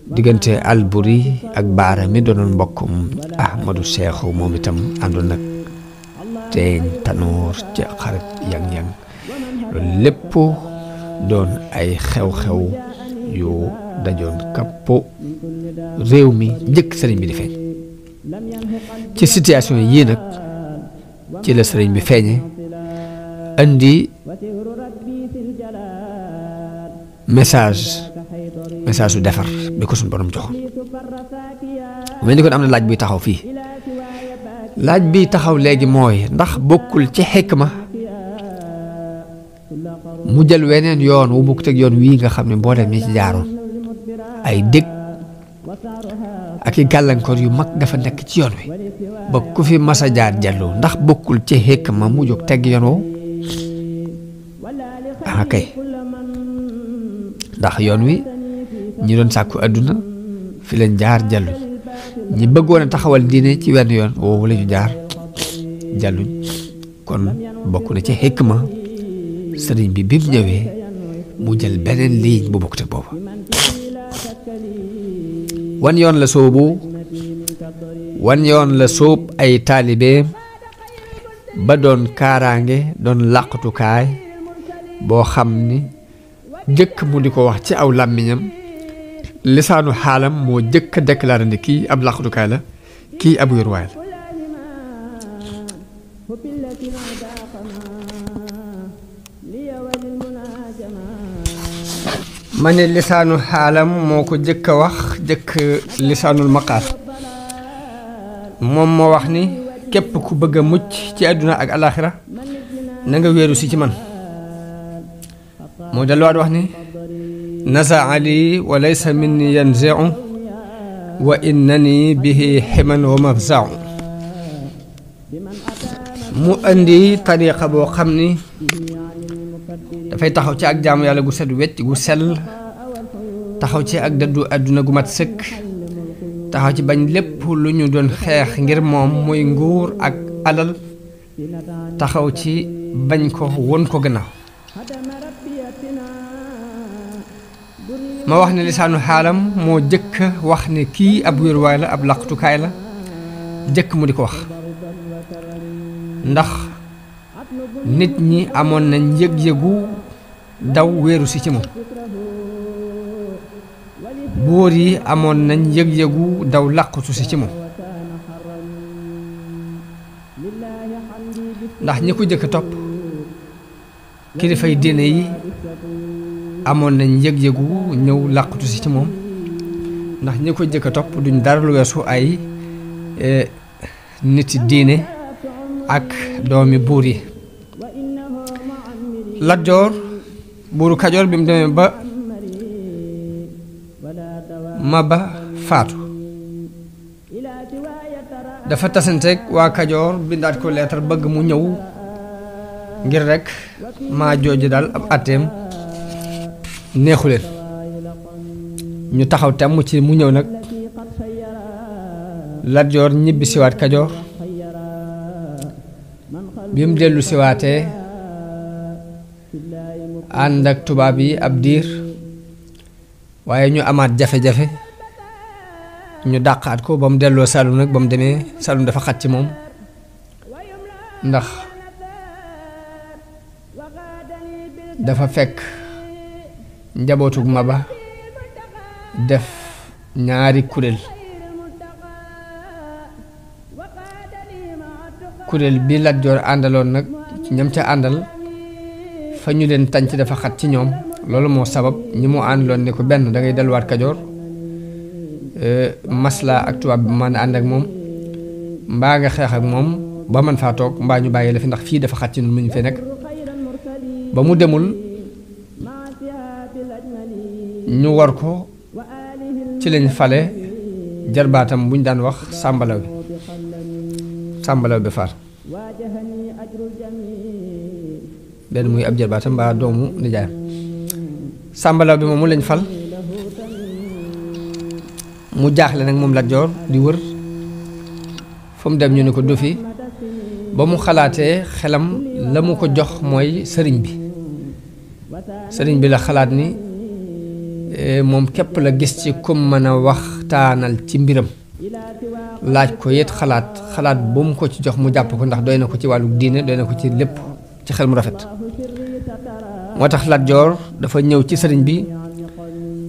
diggante Alburi ak Baara mi doonoon mbokkum Ahmadou Seexu moom itam àndoon nag Teeñ Tanoor ca xarit yang-yang loolu lépp doon ay xew-xew yu dajoon kappo réew mi njëkk sëriñ bi di feeñ ci situation yii nag ci la sëriñ bi feeñe andi message su defar bi ko suñu borom joxoon mel ni kon am na laaj buy taxaw fii laaj bi taxaw léegi mooy ndax bokkul ci xikma mu jël weneen yoon wu bokk teg yoon wii nga xam ne mboolem ñi ci jaaroon ay dég ak i gàllankoor yu mag dafa nekk ci yoon wi ba ku fi masa jaar jallu ndax bokkul ci xikma mu jóg teg yoon woowu ah kay ndax yoon wi ñi doon sàkku àdduna fi leen jaar jalluñ ñi bëggoon a taxawal diine ci wenn yoon woowu la ñu jaar jalluñ kon bokk na ci xikma sëriñ bi mu ñëwee mu jël beneen ligne bu bokk te booba wan yoon la sóob ay taalibeem ba doon kaaraange doon làqatukaay boo xam ni jëkk mu di ko wax ci aw làmmiñam lisaanu xaalam moo jëkk a déclaré ni kii ab làqatukaay la kii ab wéruwaay la ma ne lisaanu xaalam moo ko jëkk a wax jëkk lisaanul maqaal moom moo wax ni képp ku bëgg a mucc ci àdduna ak alaxira na nga wéeru si ci man moo delluwaat wax ni nasaa li wa laysa minni yanziu wa innani bihi ximan wa mafzau mu indi tariqa boo xam ni dafay taxaw ci ak jaamu yàlla gu set wecc gu sell taxaw ci ak dëddu àdduna gu mat sëkk taxaw ci bañ lépp lu ñu doon xeex ngir moom muy nguur ak alal taxaw ci bañ ko won ko gannaaw ma wax ne lisaanu xaalam moo jëkk wax ne kii ab wéruwaay la ab laqtukaay la jëkk mu di ko wax ndax nit ñi amoon nañ yëg-yëgu daw wéeru si ci moom buur yi amoon nañ yëg-yëgu daw làqutu si ci moom ndax ñi ko jëkk topp kilifay diine yi amoon nañ yëg-yëgu ñëw làqutu si ci moom ndax ñi ko jëkk topp duñ dara lu weesu ay niti diine ak doomi buur yi Lat Joor buuru Kajoor bi mu demee ba Maba faatu dafa tasanteeg waa Kajoor bindaat ko leetar bëgg mu ñëw ngir rekk maa jooju daal ab àtteem neexu leen ñu taxaw temm ci mu ñëw nag Lat Joor ñibbi siwaat Kajoor bi mu dellu siwaatee ànd ak tubaab yi ab diir waaye ñu amaat jafe-jafe ñu dàqaat ko ba mu delloo Saalum nag ba mu demee Saalum dafa xat ci moom ndax dafa fekk njabootug Maba def ñaari kuréel kuréel bi Lat Joor àndaloon nag ñam ca àndal fa ñu leen tànc dafa xat ci ñoom loolu moo sabab ñi mu àndaloon ne ko benn da ngay delluwaat Kajoor masla ak tubaab bi man ànd ak moom mbaa nga xeex ak moom ba man faa toog mbaa ñu bàyyi la fi ndax fii dafa xat ci ñun mu ñu fee nekk ba mu demul ñu war ko ci lañ fale jarbaatam buñ daan wax sàmbalaw bi faar benn muy ab jarbaatam mbaa doomu nijaayam sàmbalaw bi moom mu lañ fal mu jaaxle nag moom Lat Joor di wër fu mu dem ñu ne ko du fi ba mu xalaatee xelam la mu ko jox mooy sëriñ bi la xalaat ni moom képp la gis ci kum mën a waxtaanal ci mbiram laaj ko yit xalaat bu mu ko ci jox mu jàpp ko ndax doy na ko ci wàllu diine doy na ko ci lépp ci xel mu rafet moo tax Lat Joor dafa ñëw ci sëriñ bi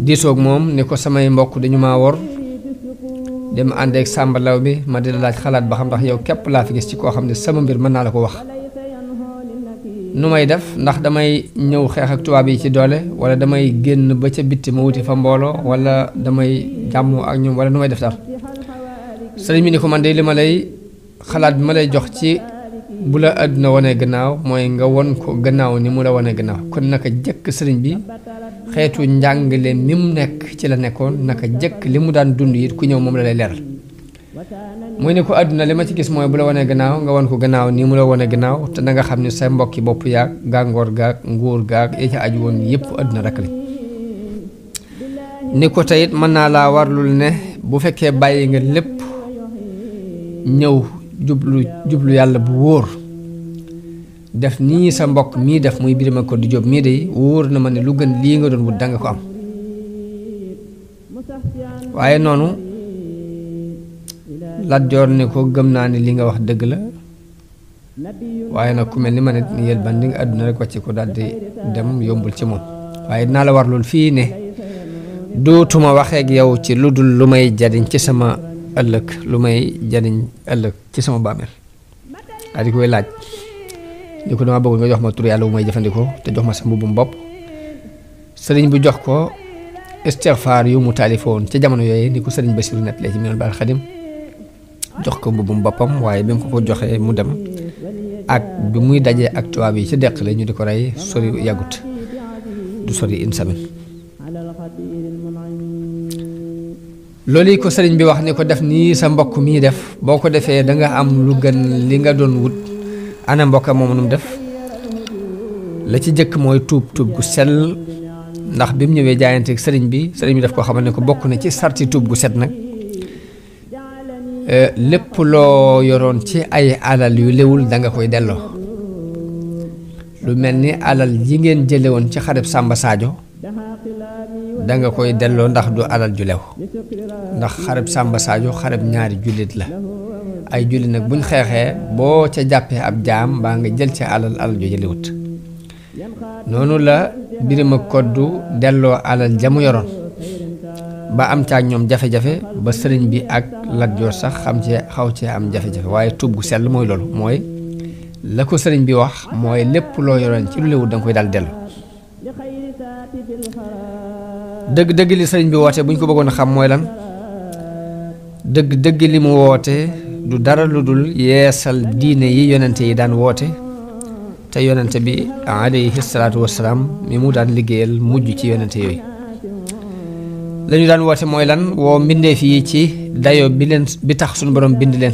diisoog moom ne ko samay mbokk dañu maa wor dem ànd ak sàmbalaw bi ma di la laaj xalaat ba xam ndax yow képp laa fi gis ci koo xam ne sama mbir mën naa la ko wax nu may def ndax damay ñëw xeex ak tubaab yi ci doole wala damay génn ba ca bitti ma wuti fa mbooloo wala damay jàmmoo ak ñoom wala nu may def daal sëriñ bi ni ko man de li ma lay xalaat bi ma lay jox ci bu la àdduna wanee gannaaw mooy nga won ko gannaaw ni mu la wanee gannaaw kon naka jëkk sëriñ bi xeetu njàngale mi mu nekk ci la nekkoon naka jëkk li mu daan dund it ku ñëw moom la lay leeral muy ne ko àdduna li ma ci gis mooy bu la wanee gannaaw nga won ko gannaaw ni mu la wanee gannaaw te na nga xam ne sa mbokki bopp yaag gàngoor gaag nguur gaag yi ca aju woon yëpp àdduna rek la ni ko teyit mën naa laa warlul ne bu fekkee bàyyi nga lépp ñëw jublu yàlla bu wóor def nii sa mbokk mii def muy Birima Koddu Jóob mii de wóor na ma ne lu gën lii nga doon wut danga ko am waaye noonu Lat Joor ne ko gëm naa ne li nga wax dëgg la waaye nag ku mel ni ma ne yéen ban di nga àdduna rek wàcc ko daal di dem yombul ci moom waaye dinaa la war lool fii ne dootuma waxee ak yow ci lu dul lu may jariñ ci sama ëllëg lu may jariñ ëllëg ci sama bàmmeel daa di koy laaj ni ko dama bëgg nga jox ma tur yàlla bu may jëfandikoo te jox ma sa mbubbum bopp sëriñ bi jox ko istixfaar yu mu taalifoon ca jamono yooyu ni ko sëriñ Basiru nettalee ci Minanul Baaqil Xadiim jox ko mbubbum boppam waaye bi mu ko joxee mu dem ak bi muy dajee ak tubaab yi ci deq la ñu di ko rey sori yàggut du sori une semaine loolu yi ko sëriñ bi wax ni ko def nii sa mbokk mii def boo ko defee da nga am lu gën li nga doon wut ana mbokka moom nu mu def la ci jëkk mooy tuub gu sell ndax bi mu ñëwee jaayanteeg sëriñ bi daf ko xamal ne ko bokk na ci sarti tuub gu set nag lépp loo yoroon ci ay alal yu léwul da nga koy delloo lu mel ni alal yi ngeen jële woon ci xareb Samba Sadio danga koy delloo ndax du alal ju lew ndax xareb Sàmba Sadio xareb ñaari jullit la ay jullit nag buñ xeexee boo ca jàppee ab jaam mbaa nga jël ca alal ju jëliwut noonu la Birima Koddu delloo alal jamu yoroon ba am ca ak ñoom jafe-jafe ba sëriñ bi ak Lat Joor sax xaw cee am jafe-jafe waaye tuub gu sell mooy loolu mooy la ko sëriñ bi wax mooy lépp loo yoroon ci lu lewut danga koy daal dellu dëgg-dëgg li sëriñ bi woote bu ñu ko bëggoon a xam mooy lan dëgg-dëgg li mu woote du dara lu dul yeesal diine yi yonente yi daan woote te yonente bi alayhi salaatu wassalaam mi mu daan liggéeyal mujj ci yonente yooyu lañu daan woote mooy lan woo mbindeef yi ci dayo bi tax suñu borom bind leen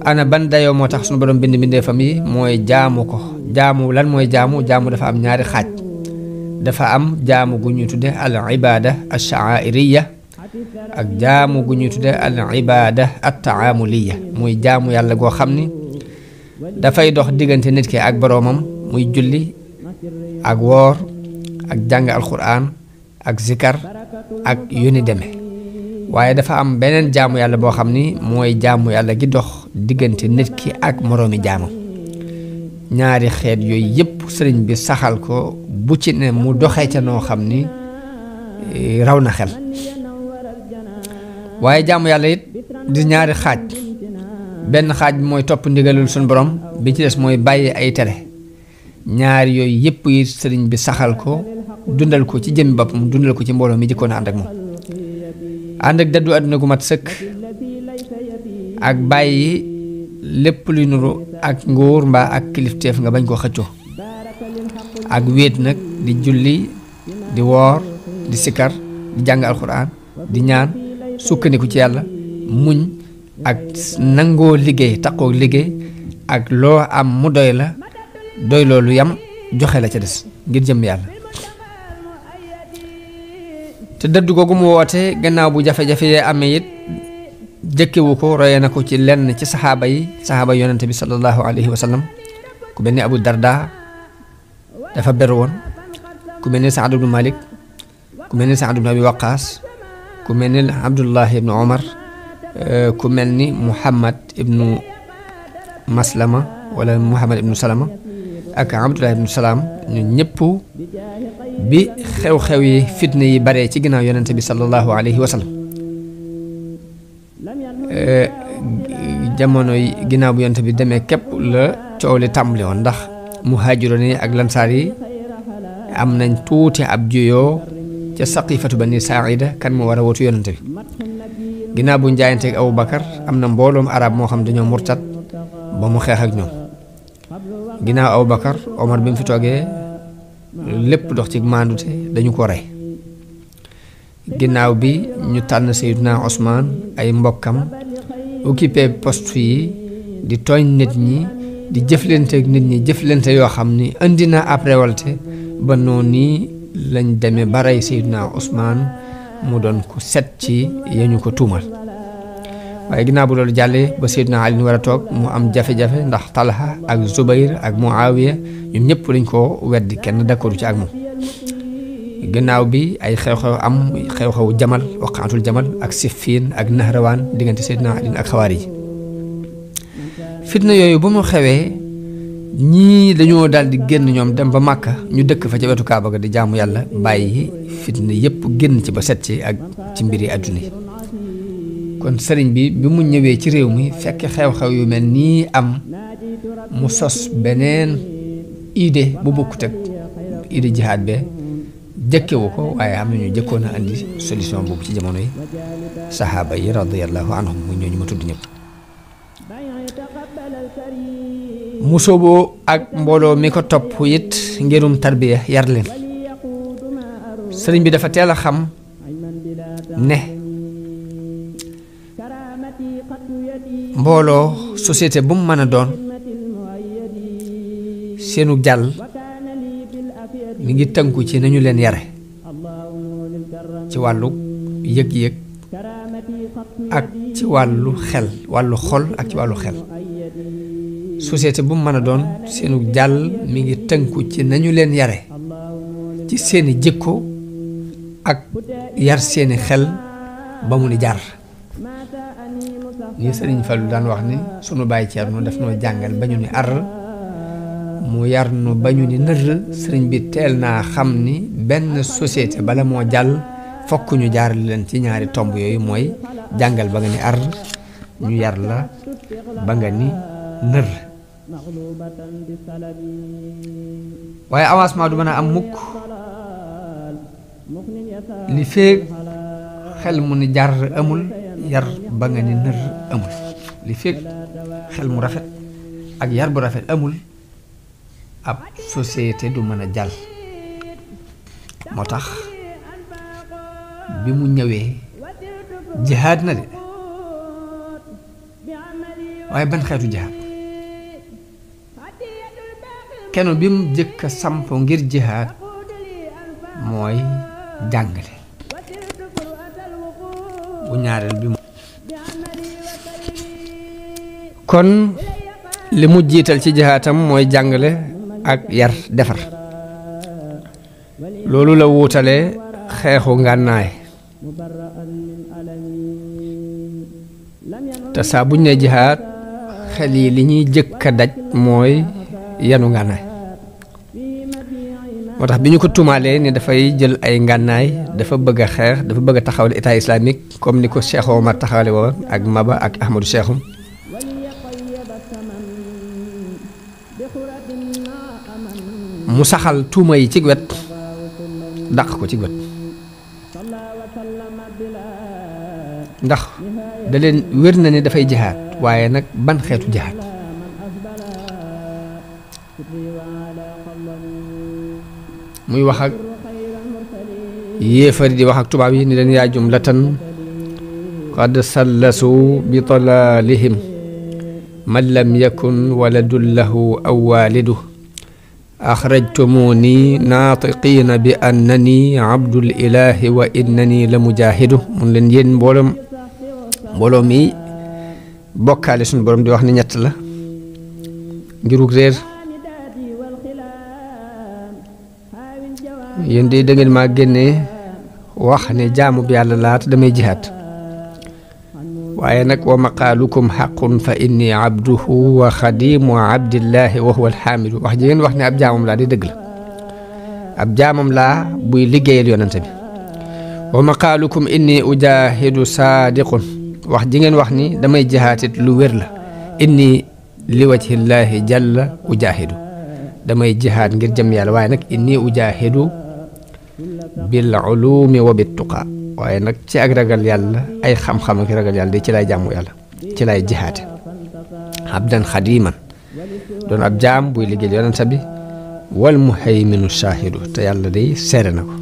ana ban dayoo moo tax suñu borom bind mbindeefam yi mooy jaamu ko jaamu lan mooy jaamu dafa am ñaari xaaj dafa am jaamu gu ñuy tudde al ibada al sha'airiya ak jaamu gu ñuy tudde al ibada at taamuliya muy jaamu yàlla goo xam ni dafay dox diggante nit ki ak boroomam muy julli ak woor ak jàng alquran ak zikar ak yu ni deme waaye dafa am beneen jaamu yàlla boo xam ni mooy jaamu yàlla gi dox diggante nit ki ak moroomi jaamam ñaari xeet yooyu yëpp sëriñ bi saxal ko bu ci ne mu doxee ca noo xam ni raw na xel waaye jaamu yàlla it di ñaari xaaj benn xaaj bi mooy topp ndigalul suñu borom bi ci des mooy bàyyi ay tere ñaari yooyu yëpp yi sëriñ bi saxal ko dundal ko ci jëmmi boppam dundal ko ci mbooloo mi jëkkoon a ànd ak moom ànd ak dëddu àdduna gu mat sëkk ak bàyyi lépp luy nuru ak nguur mbaa ak kilifteef nga bañ koo xëccoo ak wéet nag di julli di woor di sikar di jàng alxuraan di ñaan sukkandiku ci yàlla muñ ak nangoo liggéey taqoo liggéey ak loo am mu doy la doy loolu yam joxe la ca des ngir jëm yàlla te dëddu googu mu woote gannaaw bu jafe-jafe yee amee it jëkkewu ko roye na ko ci lenn ci saxaaba yonente bi sallallahu alayhi wa sallam ku mel ni Abu Darda dafa beru woon ku mel ni Saad ibnu Malik ku mel ni Saad ibnu Abi Waqaas ku mel ni Abdullah ibnu Omar ku mel ni Muhammad ibnu Maslama wala Muhammad ibnu Salama ak Abdullah ibnu Salaam ñu ñëpp bi xew-xew yi fitna yi bare ci ginnaaw yonente bi sallallahu alayhi wa sallam jamono yi ginnaaw bu yonente bi demee képp la coow li tàmbali woon ndax muhaajiroon yi ak lansaar yi am nañ tuuti ab juyoo ca saqifatu bani saida kan moo war a wotu yonente bi ginnaaw bu njaayanteeg Abu Bakar am na mbooloom arab moo xam dañoo murtat ba mu xeex ak ñoom ginnaaw Abu Bakar Omar bi mu fi toogee lépp dox ci maandute dañu ko rey ginnaaw bi ñu tànn Seydina Ousmane ay mbokkam occupé poste yi di tooñ nit ñi di jëflante ak nit ñi jëflante yoo xam ni indi na ab révolte ba noonu nii lañ demee ba rey Seydina Ousmane mu doon ko set ci yañu ko tuumal waaye ginnaaw bu loolu jàllee ba Seydina Ali war a toog mu am jafe-jafe ndax Talha ak Zubayr ak Muawiya ñoom ñëpp dañ koo weddi kenn d'accord ci ak moom ginnaaw bi ay xew-xew am xew-xewu Jamal waqaatul Jamal ak Siffin ak Nahrawaan diggante Seydina Ali ak Xawaarij fitna yooyu ba mu xewee ñii dañoo daal di génn ñoom dem ba Màkka ñu dëkk fa ca wetu Kaaba ga di jaamu yàlla bàyyi fitna yëpp génn ci ba set ci ak ci mbiri àdduna yi kon sëriñ bi mu ñëwee ci réew mi fekk xew-xew yu mel nii am mu sos beneen idée bu bokkut ak idée jihaad be jëkkewu ko waaye am nañu jëkkoon a andi solution boobu ci jamono yi saxaaba yi radiyallahu anhum mu ñooñu ma tudd ñëpp mu sooboo ak mbooloo mi ko topp it ngirum tarbiya yar leen sëriñ bi dafa teel a xam ne mbooloo société bu mu mën a doon seenu jàll mi ngi tënku ci nañu leen yare ci wàllu yëg-yëg ak ci wàllu xel wàllu xol ak ci wàllu xel société bu mu mën a doon seenu jàll mi ngi tënku ci nañu leen yare ci seeni jikko ak yar seeni xel ba mu ni jar ni Sëriñ Fallu daan wax ni sunu baay Ceerno daf noo jàngal ba ñu ni ar mu yar nu ba ñu ni nër sëriñ bi teel naa xam ni benn société bala moo jàll fokk ñu jaar leen ci ñaari tomb yooyu mooy jàngal ba nga ni ar ñu yar la ba nga ni nër waaye avancement du mën a am mukk li feeg xel mu ni jar amul yar ba nga ni nër amul li feeg xel mu rafet ak yar bu rafet amul ab société du mën a jàll moo tax bi mu ñëwee jihaad na de waaye ban xeetu jihaad kenn bi mu jëkk a samp ngir jihaad mooy jàngale bu ñaareel bi kon li mu jiital ci jihaatam mooy jàngale ak yar defar loolu la wuutale xeexu ngànnaay te saa buñ ne jihaad xel yi li ñuy jëkk a daj mooy yanu ngànnaay moo tax bi ñu ko tuumaalee ni dafay jël ay ngànnaay dafa bëgg a xeex dafa bëgg a taxawal état islamique comme ni ko Cheikh Omar taxawale woon ak Maba ak Ahmadou Cheikhum mu saxal tuuma yi ci wet dàq ko ci wet ndax da leen wér na ni dafay jihaad waaye nag ban xeetu jihaad muy wax ak yéefari di wax ak tubaab yi ni leen yaa jumlatan qad sallasu bi talaalihim man lam yakun waladun lahu aw waalidu axrajtumuni naatiqiina bi annani abdul ilahi wa innani la mujaahidu mun leen yéen mbooloo mi bokkaale suñu borom di wax ni ñett la ngirug réer yéen de da ngeen maa génnee wax ne jaamu bi yàlla laat damay jihaat waaye nag wa maqaalukum xaqun fa inni abduhu wa xadimu abdillahi wa huwa alxaamidu wax ji ngeen wax ne ab jaamam laa di dëgg la ab jaamam laa buy liggéeyal yonante bi wa maqaalukum inni ujahidu saadiqun wax ji ngeen wax ni damay jihaatit lu wér la inni li wajhillahi jalla ujahidu damay jihaat ngir jëm yàlla waaye nag inni ujahidu bil ulumi wa bit tuqa waaye nag ci ak ragal yàlla ay xam-xam ak ragal yàlla di ci lay jaamu yàlla ci lay jihaate abdan xadiman doon ab jaam buy liggéeyal yonent bi wal muhayminu shaahidu te yàlla day seere na ko